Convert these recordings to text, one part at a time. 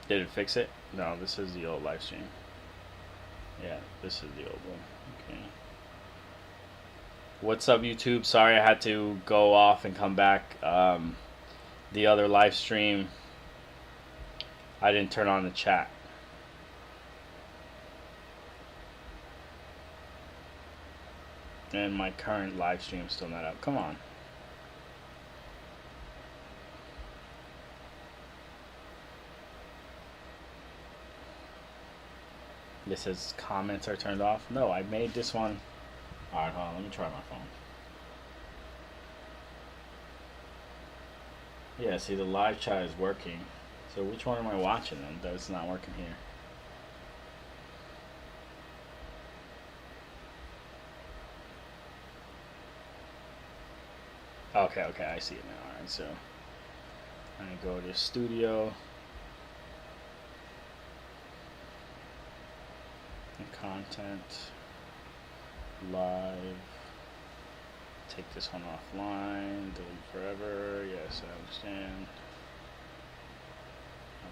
Did it fix it? No, this is the old live stream. Yeah, this is the old one. Okay. What's up, YouTube? Sorry I had to go off and come back. The other live stream, I didn't turn on the chat. And my current live stream is still not up. Come on. This says comments are turned off. No, I made this one. Alright, hold on. Let me try my phone. Yeah, see, the live chat is working. So which one am I watching then? That's not working here. Okay, I see it now. Alright, so I go to studio and content, live, take this one offline, delete forever. Yes, I understand.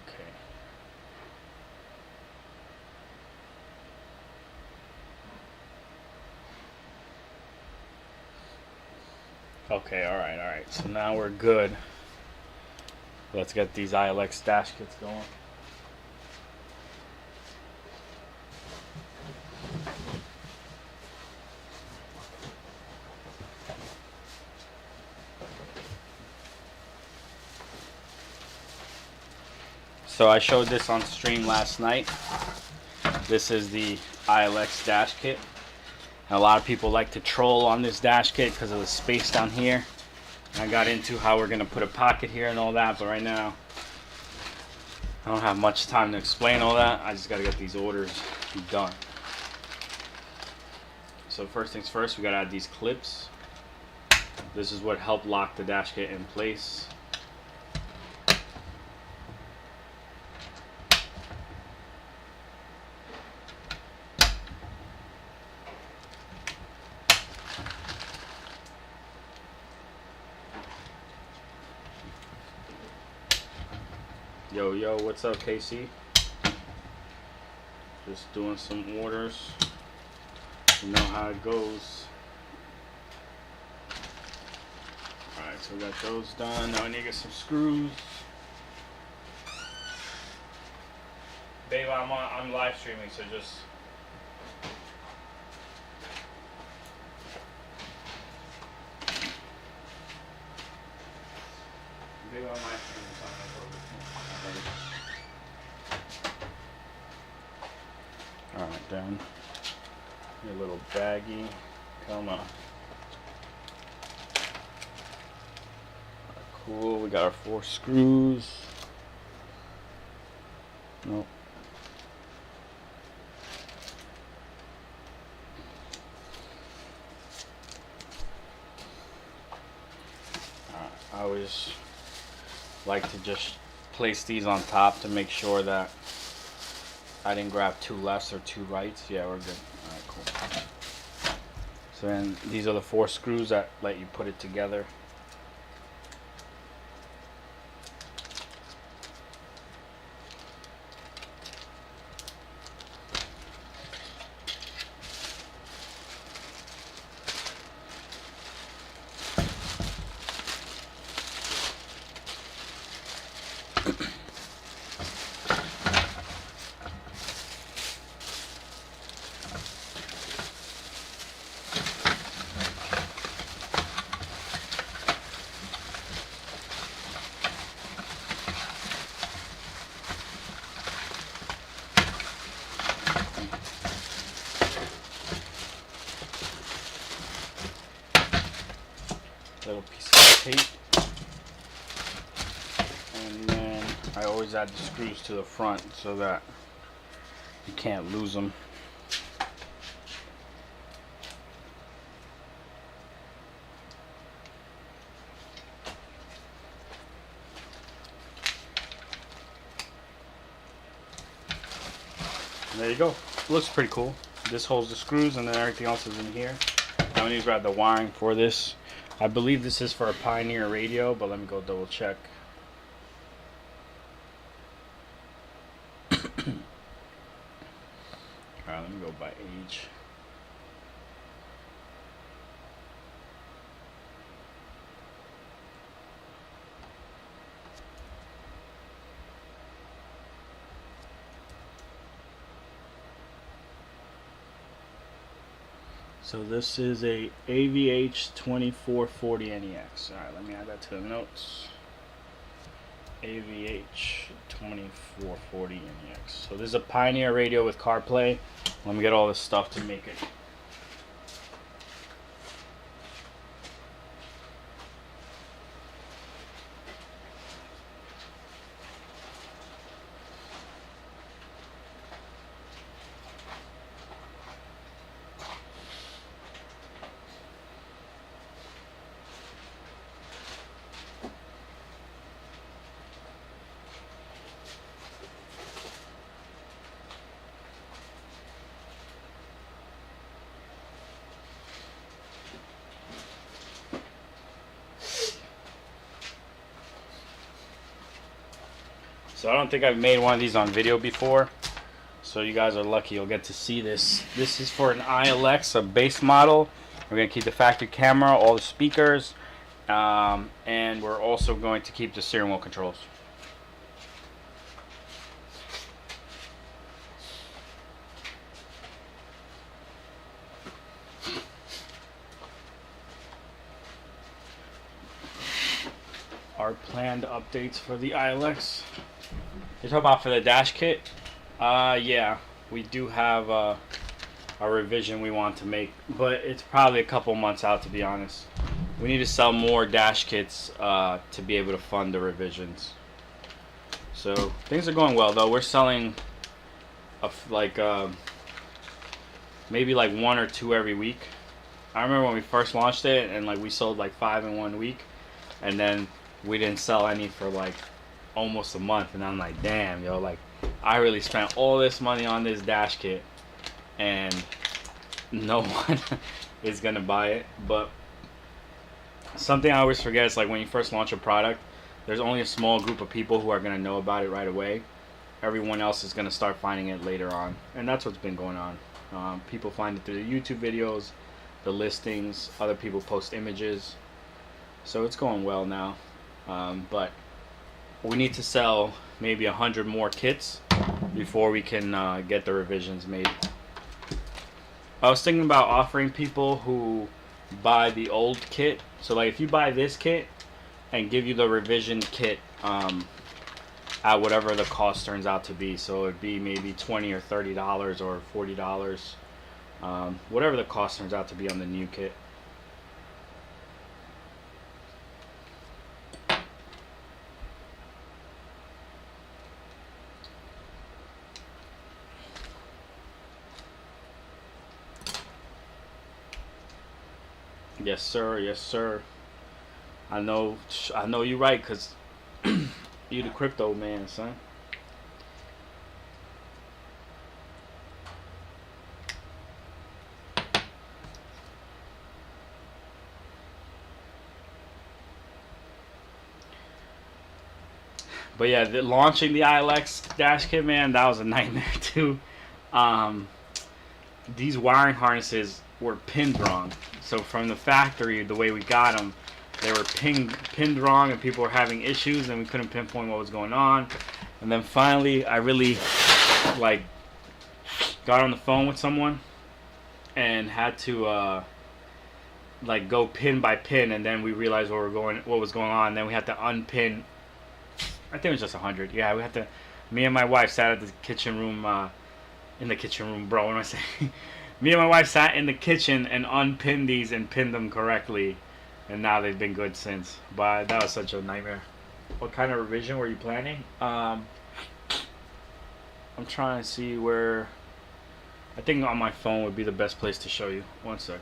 Okay. Okay, alright. So now we're good. Let's get these ILX dash kits going. So I showed this on stream last night. This is the ILX dash kit. And a lot of people like to troll on this dash kit because of the space down here. And I got into how we're going to put a pocket here and all that, but right now I don't have much time to explain all that. I just got to get these orders done. So first things first, we got to add these clips. This is what helped lock the dash kit in place. Yo, what's up, KC? Just doing some orders. You know how it goes. Alright, so we got those done. Now I need to get some screws. Babe, I'm live streaming, so just... Babe, I'm live streaming, so I'm Alright, then. Your little baggie. Come on. Cool, we got our 4 screws. Nope. I always like to just place these on top to make sure that I didn't grab 2 lefts or 2 rights. Yeah, we're good. Alright, cool. So then these are the 4 screws that let you put it together. Little piece of tape, and then I always add the screws to the front so that you can't lose them. And there you go. Looks pretty cool. This holds the screws, and then everything else is in here. Now we need to grab the wiring for this. I believe this is for a Pioneer radio, but let me go double check. Alright, let me go by age. So this is a AVH 2440 NEX. Alright, let me add that to the notes. AVH 2440 NEX. So this is a Pioneer radio with CarPlay. Let me get all this stuff to make it. So I don't think I've made one of these on video before. So you guys are lucky you'll get to see this. This is for an ILX, a base model. We're going to keep the factory camera, all the speakers, and we're also going to keep the steering wheel controls. Our planned updates for the ILX. You're talking about for the dash kit? Yeah, we do have a revision we want to make, but it's probably a couple months out, to be honest. We need to sell more dash kits to be able to fund the revisions. So things are going well, though. We're selling maybe like 1 or 2 every week. I remember when we first launched it, and like we sold like 5 in 1 week, and then we didn't sell any for like almost a month, and I'm like, damn, yo, like I really spent all this money on this dash kit and no one is gonna buy it. But something I always forget is like when you first launch a product, there's only a small group of people who are gonna know about it right away. Everyone else is gonna start finding it later on, and that's what's been going on. People find it through the YouTube videos, the listings, other people post images, so it's going well now. But we need to sell maybe 100 more kits before we can get the revisions made. I was thinking about offering people who buy the old kit. So like if you buy this kit and give you the revision kit at whatever the cost turns out to be. So it'd be maybe $20 or $30 or $40. Whatever the cost turns out to be on the new kit. Yes, sir. Yes, sir. I know you're right, cause you the crypto man, son. But yeah, launching the ILX dash kit, man, that was a nightmare too. These wiring harnesses were pinned wrong. So from the factory, the way we got them, they were pinned wrong, and people were having issues, and we couldn't pinpoint what was going on. And then finally, I really like got on the phone with someone and had to like go pin by pin, and then we realized what was going on. And then we had to unpin. I think it was just 100. Yeah, we had to. Me and my wife sat at the kitchen room. In the kitchen room, bro. What am I saying? Me and my wife sat in the kitchen and unpinned these and pinned them correctly, and now they've been good since. But that was such a nightmare. What kind of revision were you planning? I'm trying to see where. I think on my phone would be the best place to show you. One sec.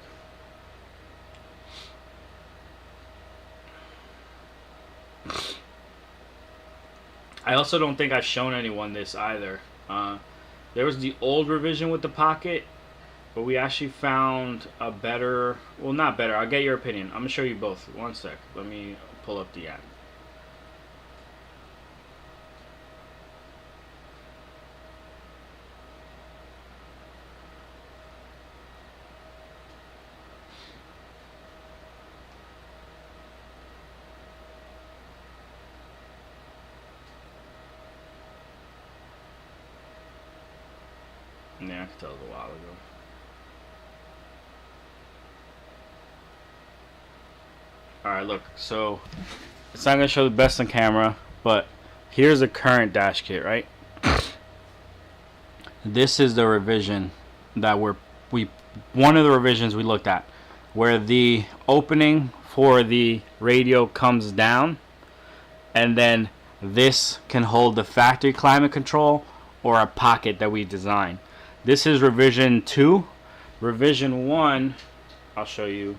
I also don't think I've shown anyone this either. There was the old revision with the pocket, but we actually found a better, well, not better, I'll get your opinion. I'm going to show you both. One sec. Let me pull up the app. I could tell it was a while ago. Alright, look, so it's not going to show the best on camera, but here's a current dash kit, right? This is the revision that one of the revisions we looked at, where the opening for the radio comes down, and then this can hold the factory climate control or a pocket that we designed. This is revision 2. Revision 1, I'll show you,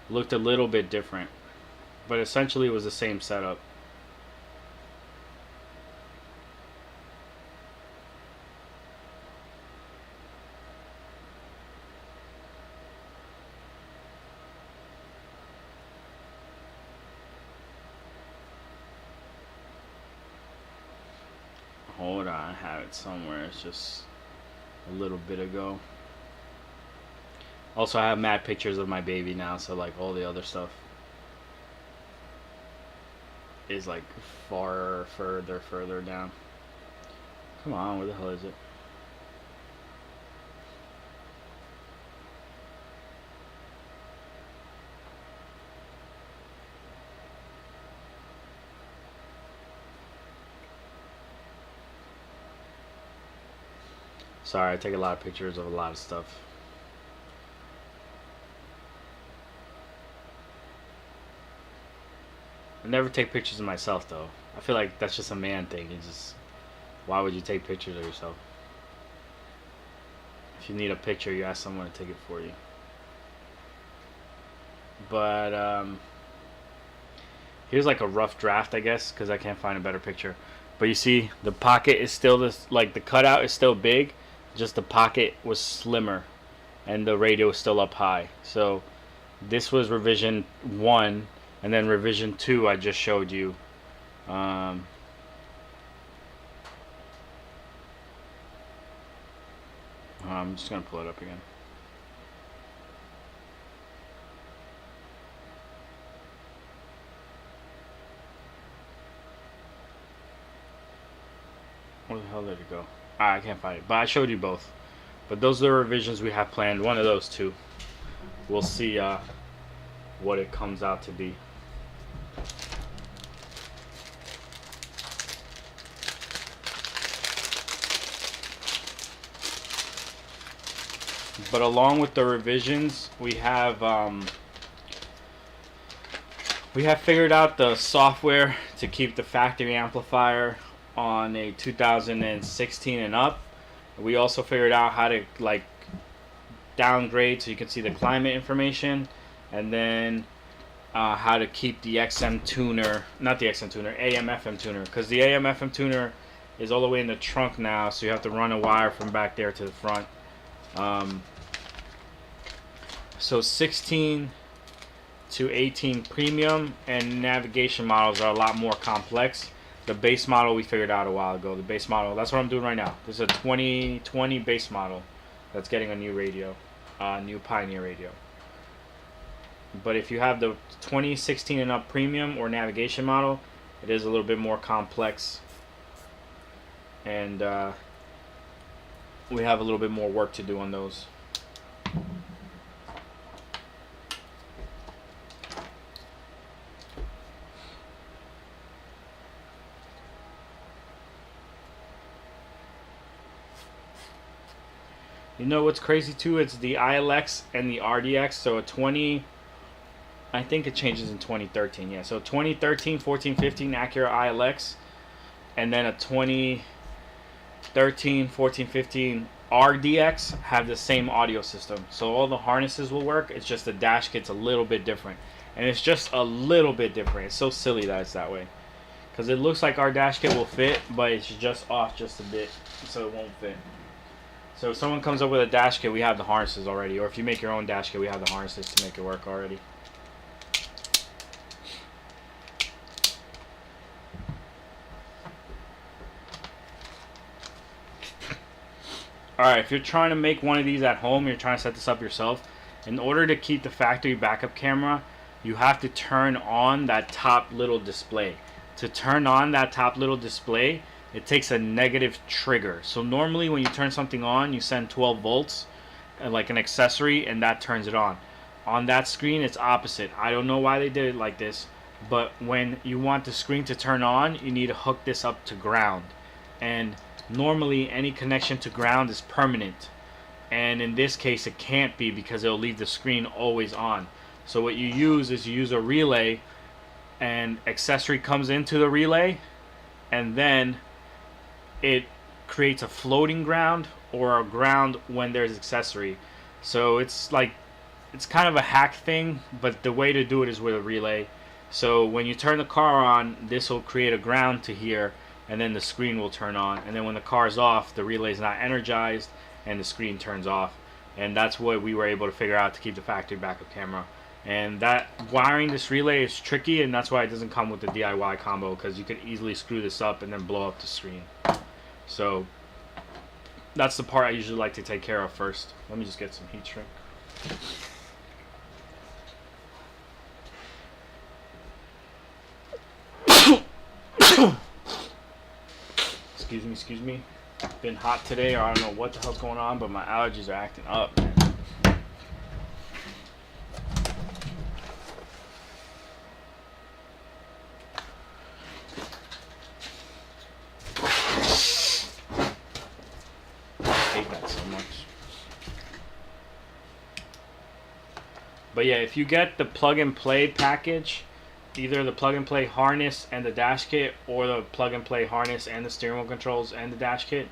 looked a little bit different, but essentially it was the same setup. Hold on, I have it somewhere. It's just a little bit ago. Also, I have mad pictures of my baby now, so like all the other stuff is like further down. Come on, where the hell is it? Sorry, I take a lot of pictures of a lot of stuff. I never take pictures of myself though. I feel like that's just a man thing. It's just, why would you take pictures of yourself? If you need a picture, you ask someone to take it for you. But here's like a rough draft, I guess, because I can't find a better picture. But you see, the pocket is still this, like the cutout is still big, just the pocket was slimmer, and the radio is still up high. So this was revision 1, and then revision 2 I just showed you. I'm just gonna pull it up again. Where the hell did it go? I can't find it, but I showed you both. But those are the revisions we have planned. One of those two. We'll see what it comes out to be. But along with the revisions, we have figured out the software to keep the factory amplifier on a 2016 and up. We also figured out how to like downgrade so you can see the climate information, and then how to keep the XM tuner, not the XM tuner, AM FM tuner, because the AM FM tuner is all the way in the trunk now, so you have to run a wire from back there to the front. So 16 to 18 premium and navigation models are a lot more complex. The base model we figured out a while ago. The base model, that's what I'm doing right now. This is a 2020 base model that's getting a new radio, new Pioneer radio. But if you have the 2016 and up premium or navigation model, it is a little bit more complex, and we have a little bit more work to do on those. You know what's crazy too? It's the ILX and the RDX. So a 20, I think it changes in 2013. Yeah, so 2013, 14, 15 Acura ILX, and then a 2013, 14, 15 RDX have the same audio system. So all the harnesses will work. It's just the dash kit's a little bit different, and it's just a little bit different. It's so silly that it's that way, because it looks like our dash kit will fit, but it's just off just a bit, so it won't fit. So if someone comes up with a dash kit, we have the harnesses already. Or if you make your own dash kit, we have the harnesses to make it work already. Alright, if you're trying to make one of these at home, you're trying to set this up yourself, in order to keep the factory backup camera, you have to turn on that top little display. To turn on that top little display, it takes a negative trigger. So normally when you turn something on, you send 12 volts, like an accessory, and that turns it on. On that screen, it's opposite. I don't know why they did it like this, but when you want the screen to turn on, you need to hook this up to ground. And normally any connection to ground is permanent. And in this case, it can't be because it'll leave the screen always on. So what you use is you use a relay, and accessory comes into the relay, and then it creates a floating ground or a ground when there's accessory. So it's like, it's kind of a hack thing, but the way to do it is with a relay. So when you turn the car on, this will create a ground to here, and then the screen will turn on. And then when the car's off, the relay is not energized and the screen turns off. And that's what we were able to figure out to keep the factory backup camera. And that wiring this relay is tricky, and that's why it doesn't come with the DIY combo, because you could easily screw this up and then blow up the screen. So that's the part I usually like to take care of first. Let me just get some heat shrink. Excuse me. Been hot today, or I don't know what the hell's going on, but my allergies are acting up, man. But yeah, if you get the plug and play package, either the plug and play harness and the dash kit, or the plug and play harness and the steering wheel controls and the dash kit,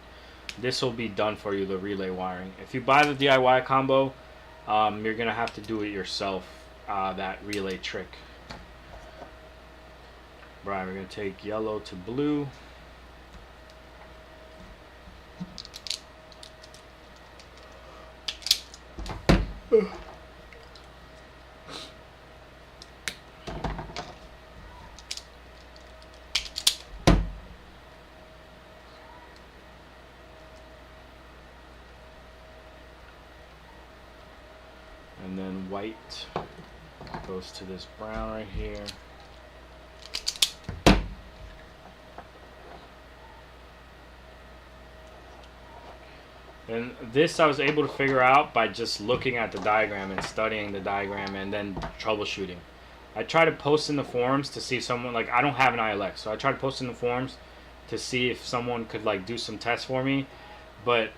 this will be done for you, the relay wiring. If you buy the DIY combo, you're gonna have to do it yourself, that relay trick. Right, we're gonna take yellow to blue. And then white goes to this brown right here. And this I was able to figure out by just looking at the diagram and studying the diagram and then troubleshooting. I try to post in the forums to see if someone, like, I don't have an ILX, so I try to post in the forums to see if someone could like do some tests for me, but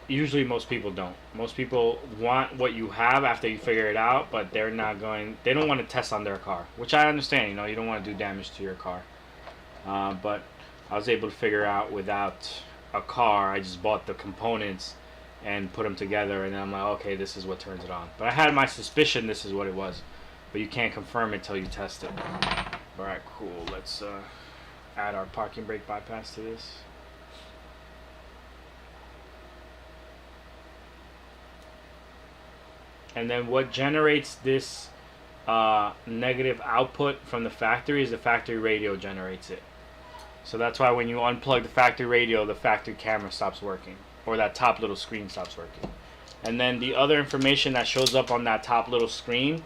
usually most people don't. Most people want what you have after you figure it out, but they don't want to test on their car, which I understand. You know, you don't want to do damage to your car. But I was able to figure out without a car. I just bought the components and put them together, and then I'm like, okay, this is what turns it on. But I had my suspicion this is what it was, but you can't confirm it till you test it. Alright, cool. Let's add our parking brake bypass to this. And then what generates this negative output from the factory is the factory radio generates it. So that's why when you unplug the factory radio, the factory camera stops working, or that top little screen stops working. And then the other information that shows up on that top little screen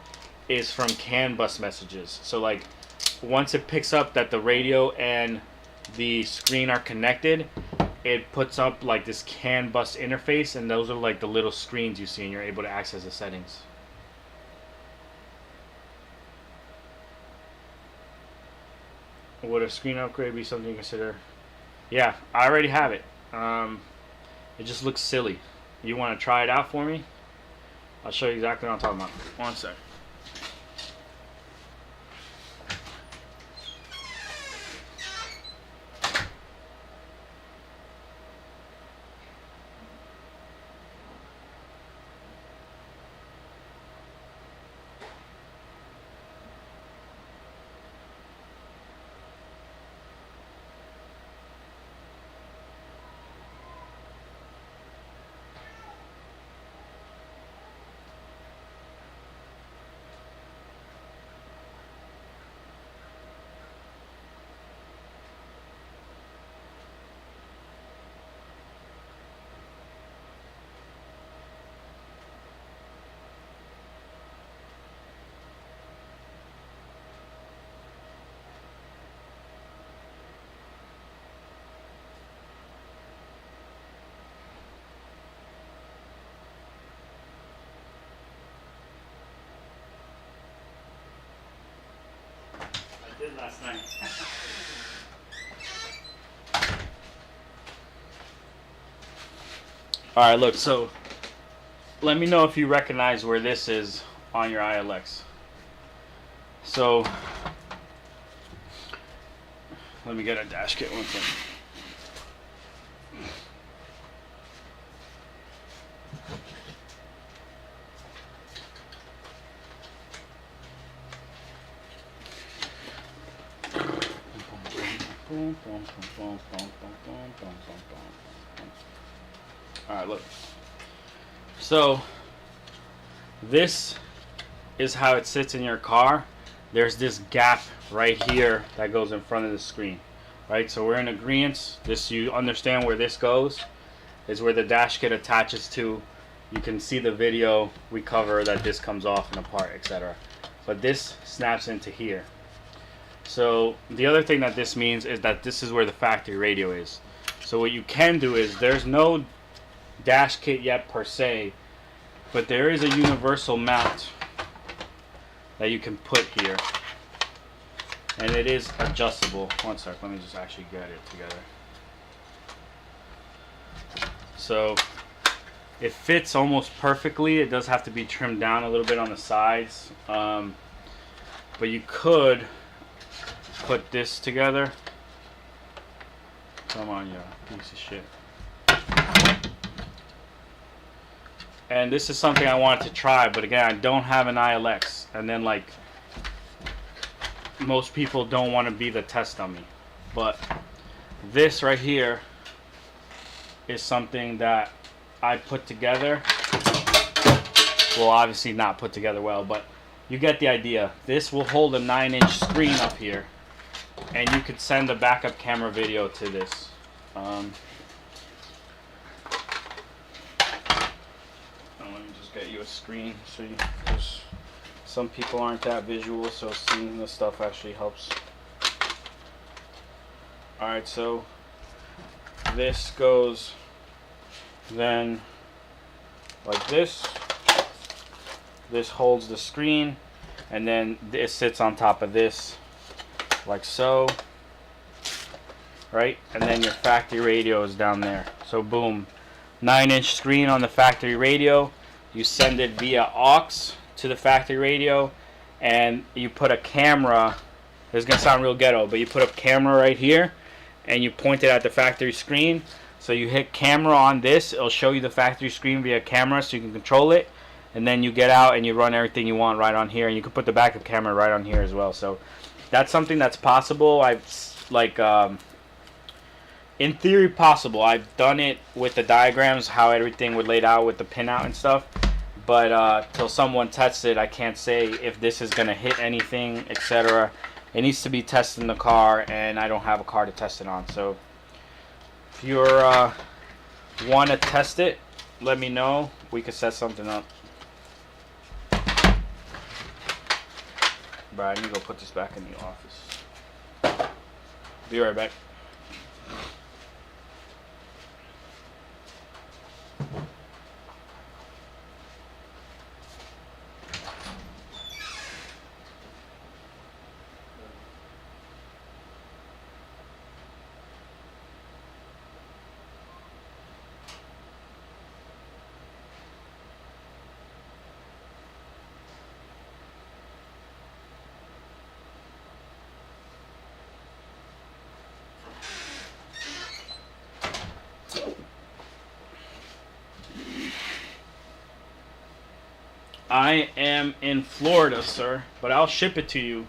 is from CAN bus messages. So like once it picks up that the radio and the screen are connected, it puts up like this CAN bus interface, and those are like the little screens you see, and you're able to access the settings. Would a screen upgrade be something you consider? Yeah, I already have it. It just looks silly. You want to try it out for me? I'll show you exactly what I'm talking about. One sec. last night. All right, look. So let me know if you recognize where this is on your ILX. So let me get a dash kit one thing. Alright, look. So this is how it sits in your car. There's this gap right here that goes in front of the screen. Right? So we're in agreement. This, you understand where this goes, is where the dash kit attaches to. You can see the video we cover that this comes off and apart, etc. But this snaps into here. So the other thing that this means is that this is where the factory radio is. So what you can do is, there's no dash kit yet per se, but there is a universal mount that you can put here, and it is adjustable. One sec, let me just actually get it together. So it fits almost perfectly. It does have to be trimmed down a little bit on the sides, but you could put this together. Come on, you piece of shit. And this is something I wanted to try, but again, I don't have an ILX, and then like most people don't want to be the test dummy. But this right here is something that I put together. Well, obviously not put together well, but you get the idea. This will hold a 9-inch screen up here, and you could send a backup camera video to this. Let me just get you a screen, so you, because some people aren't that visual, so seeing this stuff actually helps. Alright, so this goes then like this. This holds the screen, and then this sits on top of this like so, right? And then your factory radio is down there. So boom, 9-inch screen on the factory radio. You send it via aux to the factory radio, and you put a camera. This is gonna sound real ghetto, but you put a camera right here and you point it at the factory screen. So you hit camera on this, it'll show you the factory screen via camera, so you can control it. And then you get out and you run everything you want right on here, and you can put the backup camera right on here as well. So that's something that's possible. I've like in theory possible. I've done it with the diagrams, how everything would laid out with the pinout and stuff. But till someone tests it, I can't say if this is gonna hit anything, etc. It needs to be tested in the car, and I don't have a car to test it on. So if you want to test it, let me know. We could set something up. But I need to go put this back in the office. Be right back. I am in Florida, sir, but I'll ship it to you.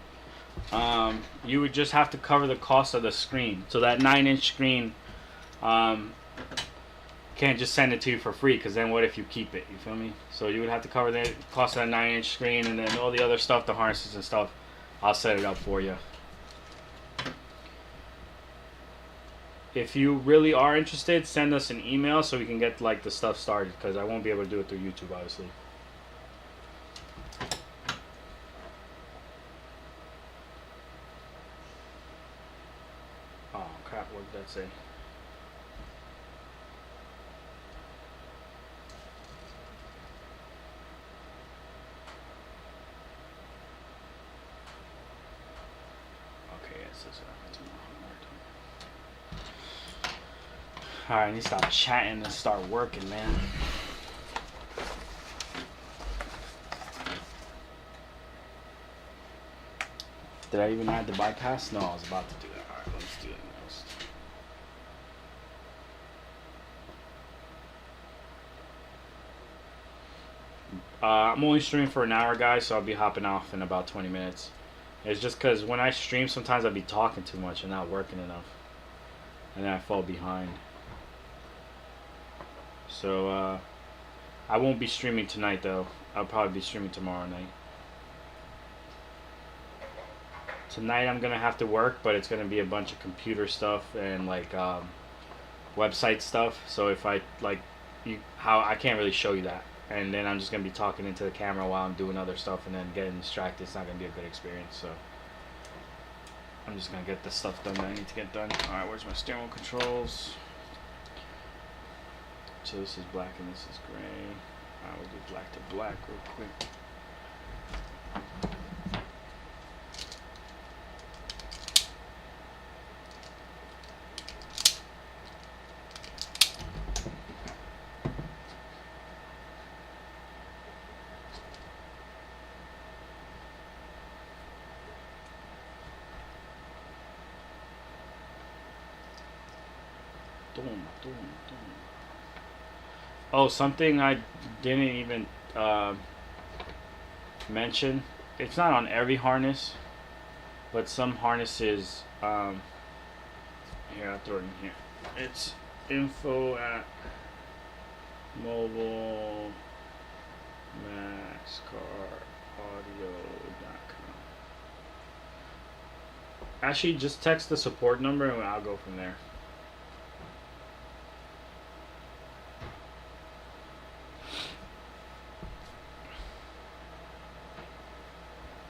You would just have to cover the cost of the screen. So that 9-inch screen, can't just send it to you for free, because then what if you keep it? You feel me? So you would have to cover the cost of that 9-inch screen, and then all the other stuff, the harnesses and stuff, I'll set it up for you. If you really are interested, send us an email so we can get like the stuff started, because I won't be able to do it through YouTube, obviously. Oh crap, what did that say? Okay, Alright, I need to stop chatting and start working, man. Did I even add the bypass? No, I was about to do that. Alright, let's do it next. I'm only streaming for an hour, guys, so I'll be hopping off in about 20 minutes. It's just because when I stream, sometimes I'll be talking too much and not working enough. And then I fall behind. So, I won't be streaming tonight, though. I'll probably be streaming tomorrow night. Tonight I'm going to have to work, but it's going to be a bunch of computer stuff and, like, website stuff. So if I, like, I can't really show you that. And then I'm just going to be talking into the camera while I'm doing other stuff and then getting distracted. It's not going to be a good experience, so I'm just going to get the stuff done that I need to get done. Alright, where's my steering wheel controls? So this is black and this is gray. I will do black to black real quick. Oh, something I didn't even mention. It's not on every harness, but some harnesses. Here, I'll throw it in here. It's info@mobileMaxCarAudio.com. Actually, just text the support number and I'll go from there.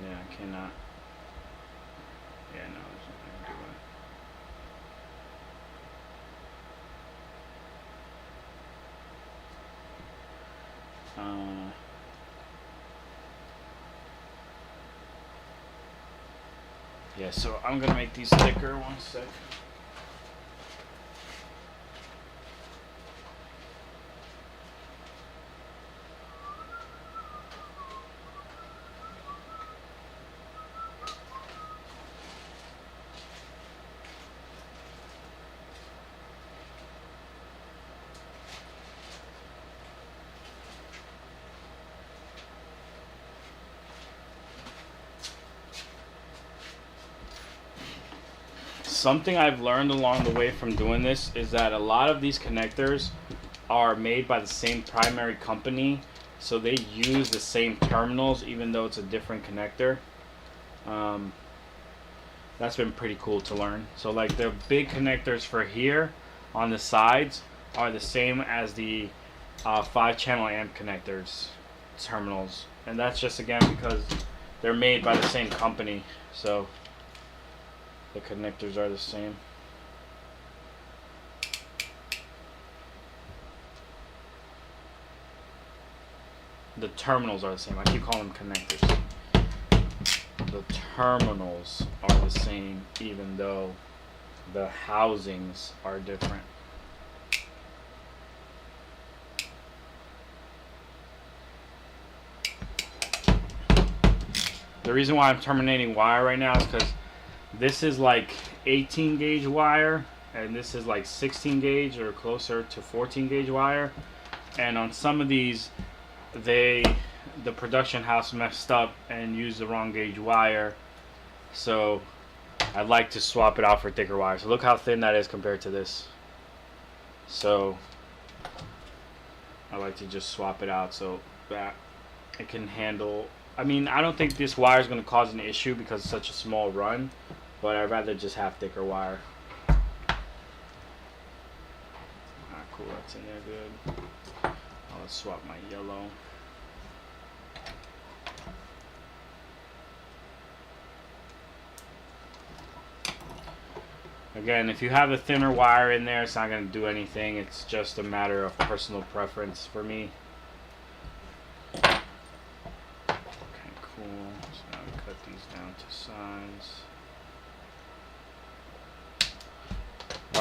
Yeah, I cannot. Yeah, no, there's nothing I can do with it. Yeah, so I'm gonna make these thicker. 1 sec. Something I've learned along the way from doing this is that a lot of these connectors are made by the same primary company, so they use the same terminals even though it's a different connector. That's been pretty cool to learn. So like the big connectors for here on the sides are the same as the 5-channel amp connectors terminals, and that's just again because they're made by the same company, so the connectors are the same. The terminals are the same. I keep calling them connectors. The terminals are the same even though the housings are different. The reason why I'm terminating wire right now is because this is like 18 gauge wire and this is like 16 gauge or closer to 14 gauge wire, and on some of these the production house messed up and used the wrong gauge wire, so I'd like to swap it out for thicker wire. So look how thin that is compared to this, so I like to just swap it out so that it can handle. I mean, I don't think this wire is going to cause an issue because it's such a small run, but I'd rather just have thicker wire. Alright, cool, that's in there good. I'll swap my yellow. Again, if you have a thinner wire in there, it's not going to do anything. It's just a matter of personal preference for me. Okay, cool. So now we cut these down to size.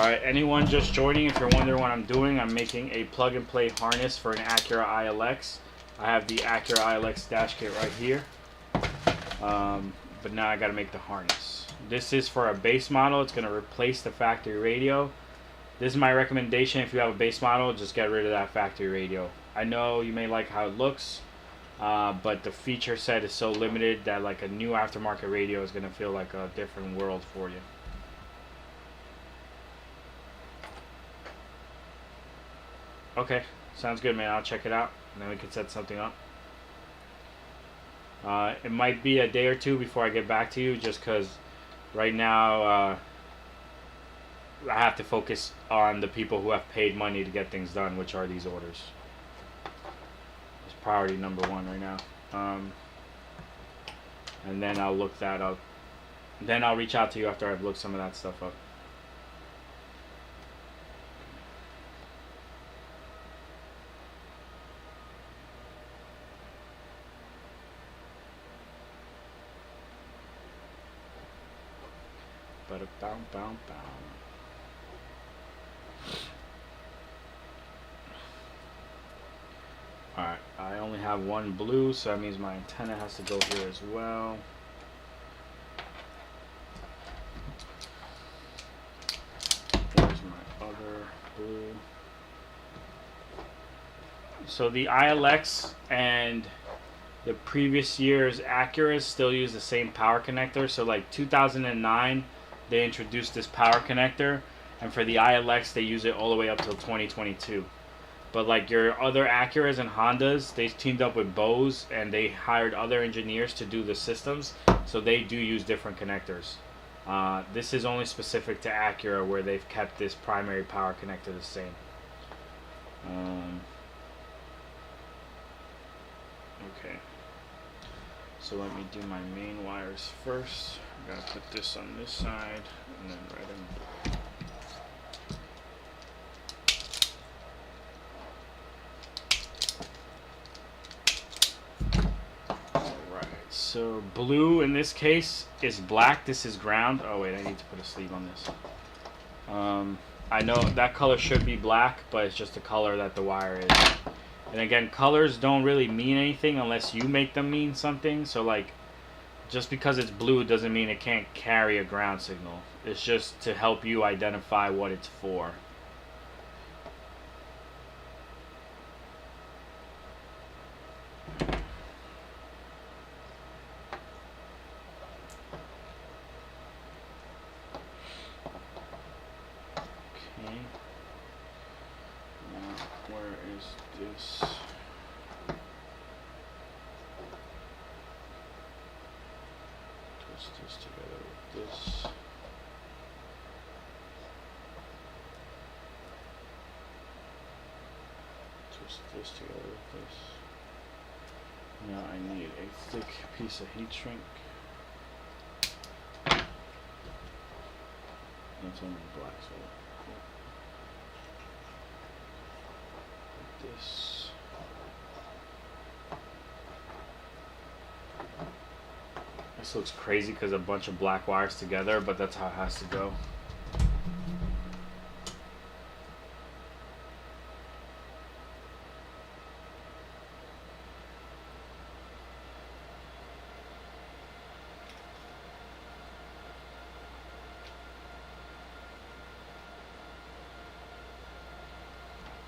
Alright, anyone just joining, if you're wondering what I'm doing, I'm making a plug-and-play harness for an Acura ILX. I have the Acura ILX dash kit right here. But now I gotta make the harness. This is for a base model. It's gonna replace the factory radio. This is my recommendation. If you have a base model, just get rid of that factory radio. I know you may like how it looks, but the feature set is so limited that like a new aftermarket radio is gonna feel like a different world for you. Okay, sounds good, man. I'll check it out, and then we can set something up. It might be a day or two before I get back to you, just because right now I have to focus on the people who have paid money to get things done, which are these orders. It's priority number one right now. And then I'll look that up. Then I'll reach out to you after I've looked some of that stuff up. Alright, I only have one blue, so that means my antenna has to go here as well. Here's my other blue. So the ILX and the previous year's Acura still use the same power connector. So like 2009, they introduced this power connector, and for the ILX they use it all the way up till 2022. But like your other Acuras and Hondas, they teamed up with Bose and they hired other engineers to do the systems, so they do use different connectors. This is only specific to Acura, where they've kept this primary power connector the same. Okay, so let me do my main wires first. I gotta put this on this side and then right in. Alright, so blue in this case is black. This is ground. Oh wait, I need to put a sleeve on this. I know that color should be black, but it's just the color that the wire is. And again, colors don't really mean anything unless you make them mean something. So like, just because it's blue doesn't mean it can't carry a ground signal. It's just to help you identify what it's for. Okay. Now, where is this? This together with this. Twist this together with this. Now I need a thick piece of heat shrink. That's only black, so cool. Like this. This looks crazy because a bunch of black wires together, but that's how it has to go.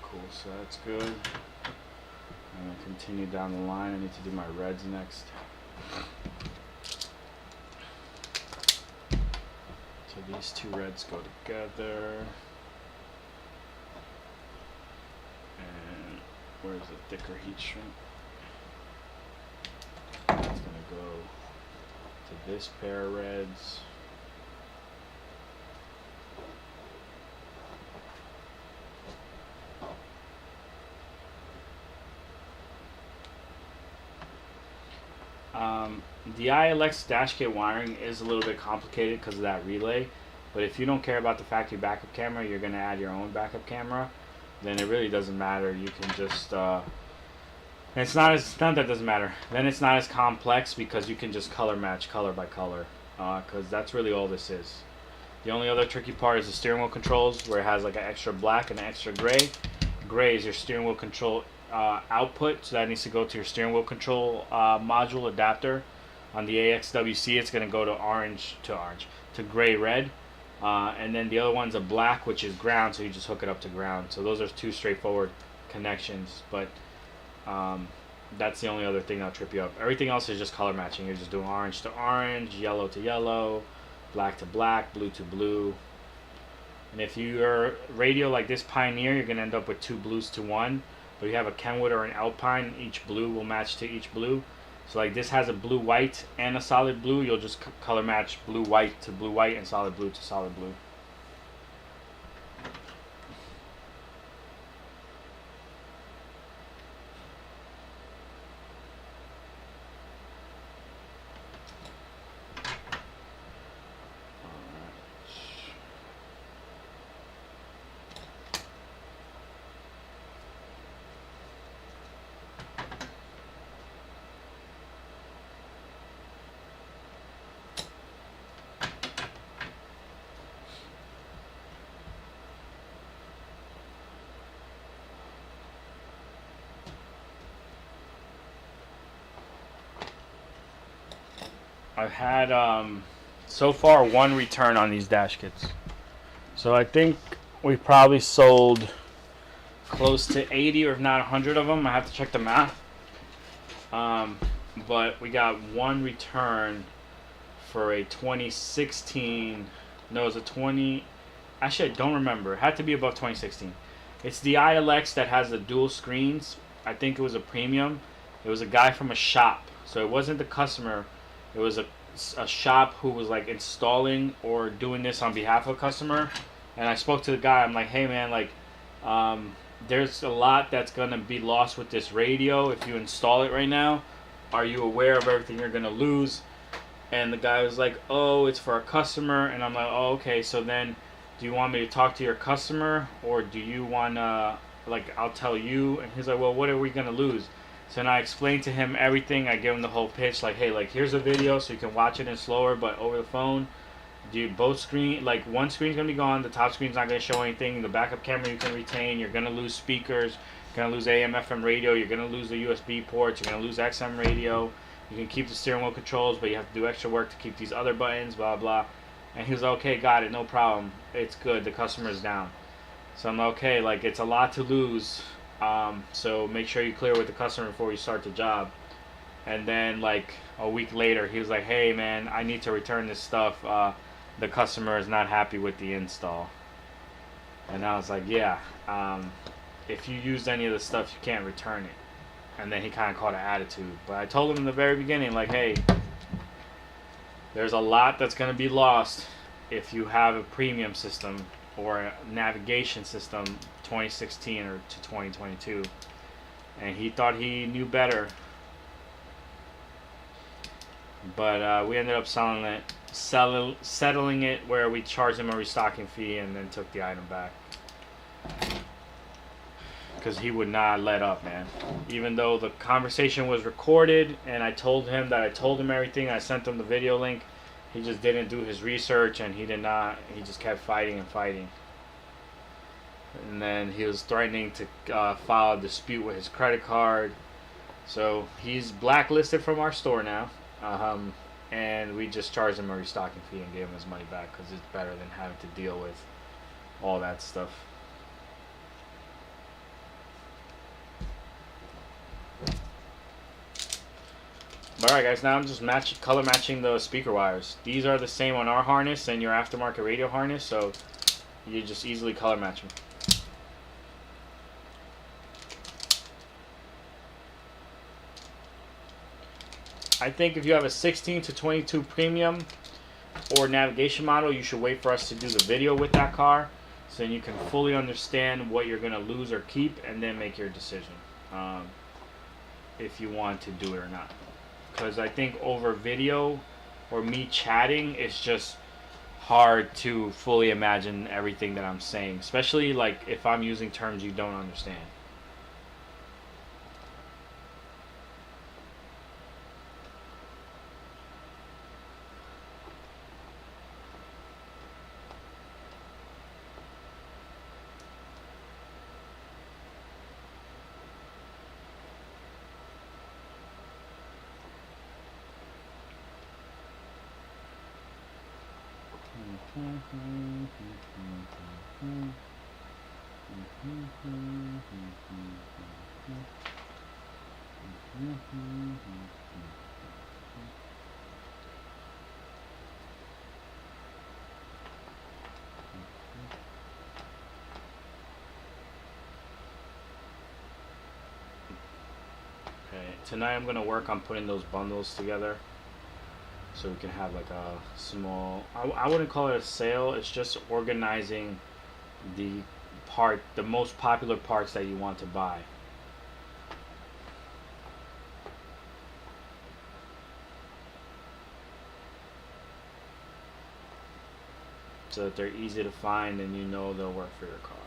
Cool, so that's good. I'm going to continue down the line. I need to do my reds next. So these two reds go together. And where's the thicker heat shrink? It's going to go to this pair of reds. The ILX dash kit wiring is a little bit complicated because of that relay, but if you don't care about the factory backup camera, you're going to add your own backup camera, then it really doesn't matter. You can just it's not that it doesn't matter. Then it's not as complex because you can just color match color by color, because that's really all this is. The only other tricky part is the steering wheel controls, where it has like an extra black and an extra gray. Gray is your steering wheel control output, so that needs to go to your steering wheel control module adapter. On the AXWC, it's going to go to to gray red. And then the other one's a black, which is ground, so you just hook it up to ground. So those are two straightforward connections, but that's the only other thing that'll trip you up. Everything else is just color matching. You're just doing orange to orange, yellow to yellow, black to black, blue to blue. And if you're radio like this Pioneer, you're going to end up with two blues to one. But if you have a Kenwood or an Alpine, each blue will match to each blue. So like this has a blue white and a solid blue, you'll just color match blue white to blue white and solid blue to solid blue. I've had so far one return on these dash kits. So I think we probably sold close to 80 or if not 100 of them. I have to check the math. But we got one return for a 2016. No, it was a 20. Actually, I don't remember. It had to be above 2016. It's the ILX that has the dual screens. I think it was a premium. It was a guy from a shop. So it wasn't the customer. It was a shop who was like installing or doing this on behalf of a customer. And I spoke to the guy. I'm like, hey man, like, there's a lot that's gonna be lost with this radio if you install it right now. Are you aware of everything you're gonna lose? And the guy was like, oh, it's for a customer. And I'm like, oh, okay. So then, do you want me to talk to your customer, or do you wanna, like, I'll tell you? And he's like, well, what are we gonna lose? So then I explained to him everything. I gave him the whole pitch, like, hey, like, here's a video so you can watch it in slower, but over the phone. Both screen, like, one screen's gonna be gone. The top screen's not gonna show anything. The backup camera you can retain. You're gonna lose speakers. You're gonna lose AM, FM radio. You're gonna lose the USB ports. You're gonna lose XM radio. You can keep the steering wheel controls, but you have to do extra work to keep these other buttons. Blah blah. And he was like, okay, got it, no problem. It's good. The customer's down. So I'm like, okay, like, it's a lot to lose. So make sure you clear with the customer before you start the job. And then like a week later, he was like, hey man, I need to return this stuff. The customer is not happy with the install. And I was like, yeah, if you used any of the stuff, you can't return it. And then he kind of caught an attitude. But I told him in the very beginning, like, hey, there's a lot that's going to be lost if you have a premium system or a navigation system 2016 or to 2022. And he thought he knew better. But we ended up settling it where we charged him a restocking fee and then took the item back. Because he would not let up, man. Even though the conversation was recorded and I told him that I told him everything, I sent him the video link, he just didn't do his research and he just kept fighting and fighting. And then he was threatening to file a dispute with his credit card. So he's blacklisted from our store now. And we just charged him a restocking fee and gave him his money back because it's better than having to deal with all that stuff. Alright guys, now I'm just color matching the speaker wires. These are the same on our harness and your aftermarket radio harness, so you just easily color match them. I think if you have a 16 to 22 premium or navigation model, you should wait for us to do the video with that car, so then you can fully understand what you're going to lose or keep and then make your decision if you want to do it or not. Because I think over video or me chatting, it's just hard to fully imagine everything that I'm saying, especially like if I'm using terms you don't understand. Okay, tonight I'm gonna work on putting those bundles together so we can have like a small, I wouldn't call it a sale, it's just organizing the most popular parts that you want to buy. So that they're easy to find and you know they'll work for your car.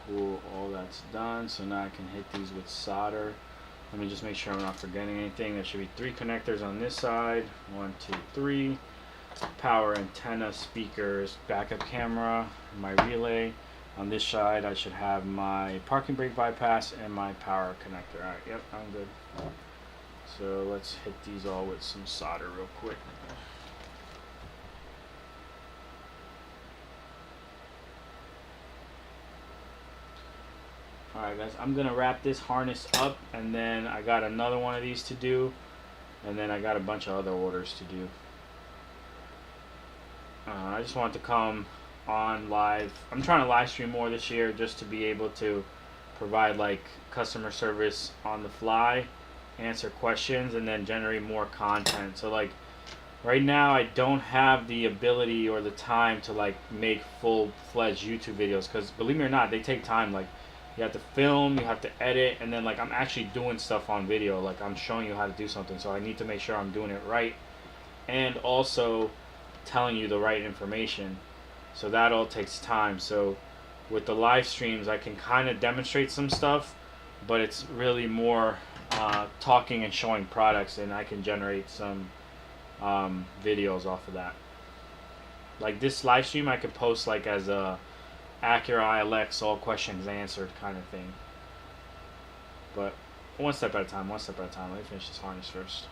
Cool, all that's done. So now I can hit these with solder. Let me just make sure I'm not forgetting anything. There should be 3 connectors on this side. 1, 2, 3. Power, antenna, speakers, backup camera, my relay. On this side I should have my parking brake bypass and my power connector. Alright, yep, I'm good. So let's hit these all with some solder real quick. Alright guys, I'm gonna wrap this harness up and then I got another one of these to do and then I got a bunch of other orders to do. I just want to come on live. I'm trying to live stream more this year just to be able to provide like customer service on the fly, answer questions, and then generate more content. So like right now I don't have the ability or the time to like make full-fledged YouTube videos because believe me or not, they take time. Like you have to film, you have to edit, and then like I'm actually doing stuff on video. Like I'm showing you how to do something, so I need to make sure I'm doing it right and also telling you the right information. So that all takes time. So with the live streams I can kind of demonstrate some stuff, but it's really more talking and showing products, and I can generate some videos off of that. Like this live stream I could post like as a Acura ILX, all questions answered kind of thing. But one step at a time, one step at a time. Let me finish this harness first.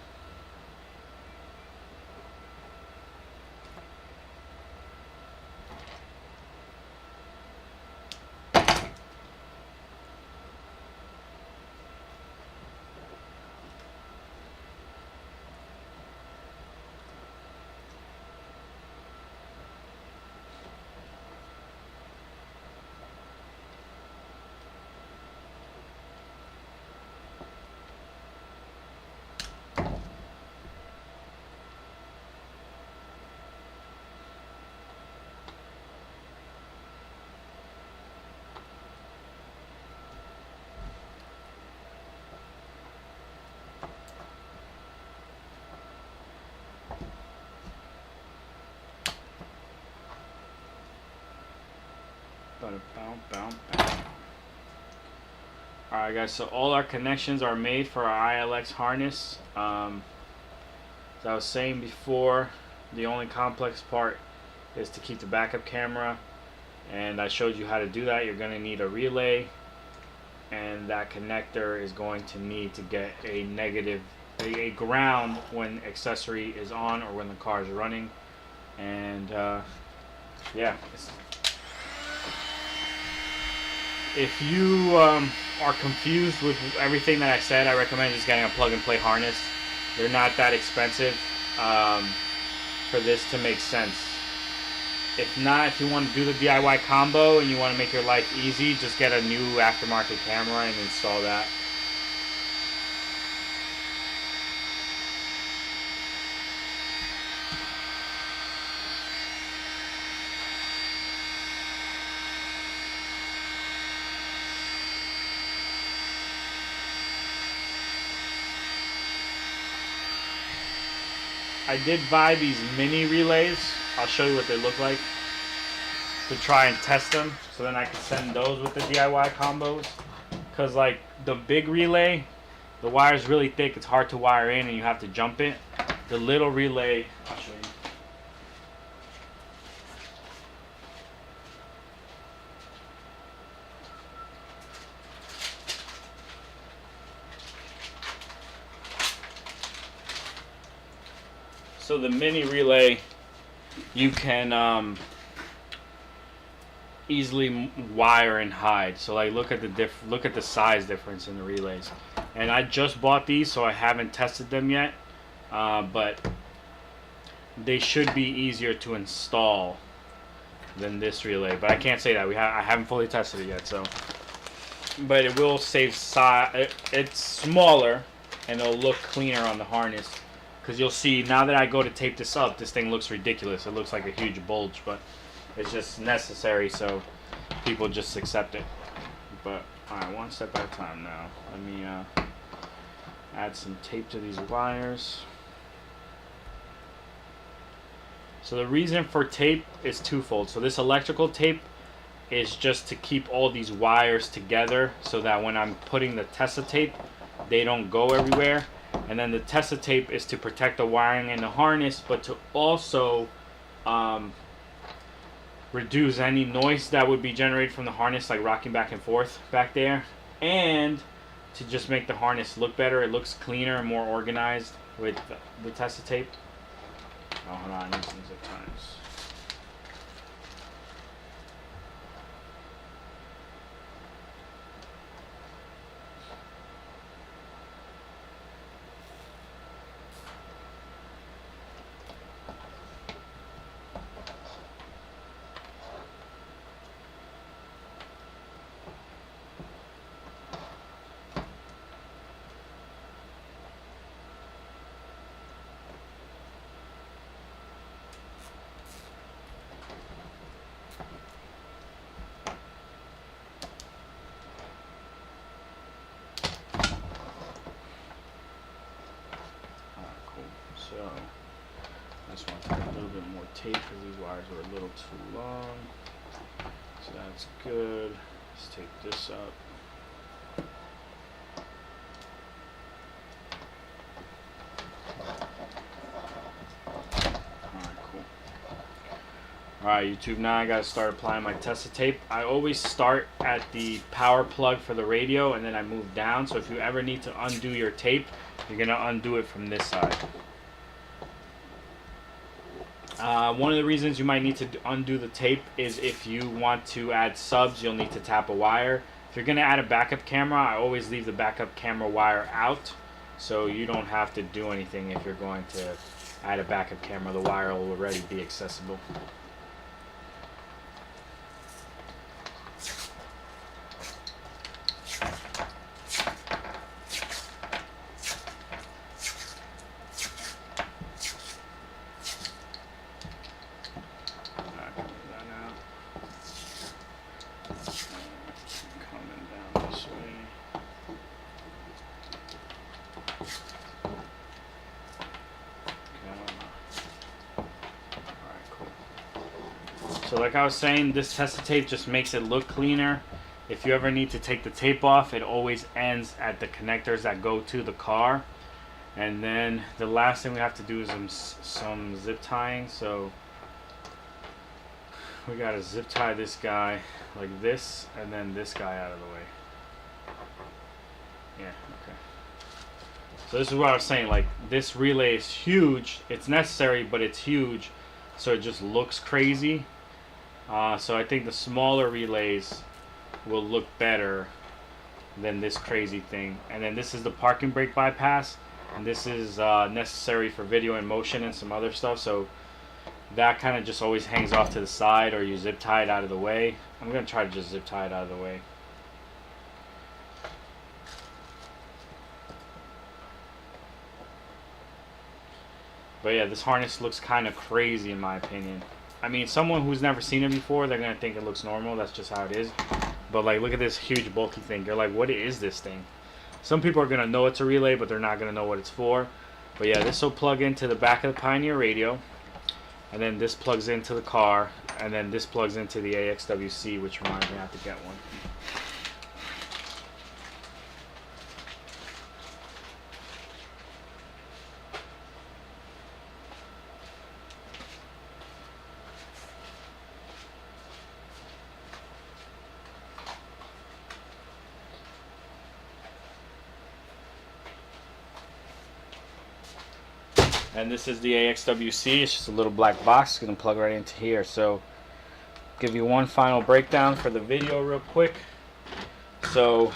Alright guys, so all our connections are made for our ILX harness. As I was saying before, the only complex part is to keep the backup camera, and I showed you how to do that. You're going to need a relay, and that connector is going to need to get a ground when accessory is on or when the car is running. And yeah, if you are confused with everything that I said, I recommend just getting a plug-and-play harness. They're not that expensive for this to make sense. If not, if you want to do the DIY combo and you want to make your life easy, just get a new aftermarket camera and install that. I did buy these mini relays. I'll show you what they look like to try and test them, so then I can send those with the DIY combos. Cause like the big relay, the wire is really thick. It's hard to wire in, and you have to jump it. The little relay, I'll show you. So the mini relay, you can easily wire and hide. So like look at the size difference in the relays. And I just bought these, so I haven't tested them yet. But they should be easier to install than this relay. But I can't say that. I haven't fully tested it yet. So, but it will save size. It's smaller, and it'll look cleaner on the harness. Because you'll see, now that I go to tape this up, this thing looks ridiculous. It looks like a huge bulge, but it's just necessary, so people just accept it. But, alright, one step at a time now. Let me add some tape to these wires. So the reason for tape is twofold. So this electrical tape is just to keep all these wires together so that when I'm putting the Tessa tape, they don't go everywhere. And then the Tessa tape is to protect the wiring in the harness, but to also reduce any noise that would be generated from the harness, like rocking back and forth back there, and to just make the harness look better. It looks cleaner and more organized with the Tessa tape. Oh, hold on, I need some zip ties. So I just want to put a little bit more tape because these wires are a little too long. So that's good. Let's tape this up. Alright, cool. Alright, YouTube, now I gotta start applying my Tessa tape. I always start at the power plug for the radio and then I move down. So if you ever need to undo your tape, you're gonna undo it from this side. One of the reasons you might need to undo the tape is if you want to add subs, you'll need to tap a wire. If you're going to add a backup camera, I always leave the backup camera wire out, so you don't have to do anything if you're going to add a backup camera. The wire will already be accessible. So like I was saying, this Tessa tape just makes it look cleaner. If you ever need to take the tape off, it always ends at the connectors that go to the car. And then the last thing we have to do is some zip tying. So we gotta zip tie this guy like this, and then this guy out of the way. Yeah, okay. So this is what I was saying, like this relay is huge. It's necessary, but it's huge, so it just looks crazy. So I think the smaller relays will look better than this crazy thing. And then this is the parking brake bypass, and this is necessary for video and motion and some other stuff. So that kind of just always hangs off to the side, or you zip tie it out of the way. I'm gonna try to just zip tie it out of the way. But yeah, this harness looks kind of crazy in my opinion. I mean, someone who's never seen it before, they're going to think it looks normal. That's just how it is. But like, look at this huge bulky thing. You're like, what is this thing? Some people are going to know it's a relay, but they're not going to know what it's for. But yeah, this will plug into the back of the Pioneer radio, and then this plugs into the car, and then this plugs into the AXWC, which reminds me I have to get one. And this is the AXWC. It's just a little black box. It's going to plug right into here. So, give you one final breakdown for the video real quick. So,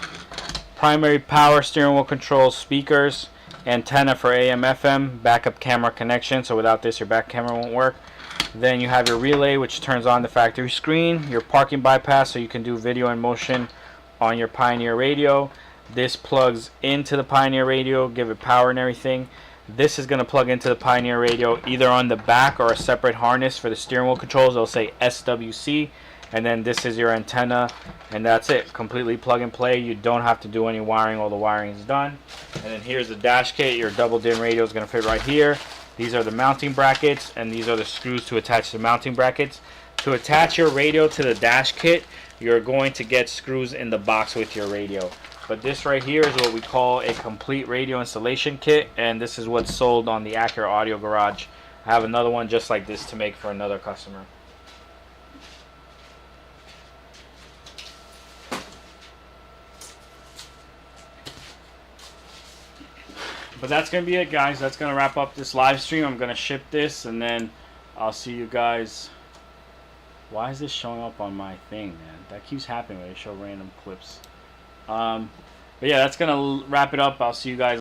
primary power, steering wheel controls, speakers, antenna for AM FM, backup camera connection. So without this, your back camera won't work. Then you have your relay, which turns on the factory screen. Your parking bypass, so you can do video and motion on your Pioneer radio. This plugs into the Pioneer radio, give it power and everything. This is going to plug into the Pioneer radio either on the back or a separate harness for the steering wheel controls. It'll say SWC. And then this is your antenna, and that's it. Completely plug and play. You don't have to do any wiring. All the wiring is done. And then here's the dash kit. Your double DIN radio is going to fit right here. These are the mounting brackets, and these are the screws to attach the mounting brackets. To attach your radio to the dash kit, you're going to get screws in the box with your radio. But this right here is what we call a complete radio installation kit, and this is what's sold on the Acura Audio Garage. I have another one just like this to make for another customer. But that's going to be it, guys. That's going to wrap up this live stream. I'm going to ship this, and then I'll see you guys. Why is this showing up on my thing, man? That keeps happening when they show random clips. But yeah, that's going to wrap it up. I'll see you guys.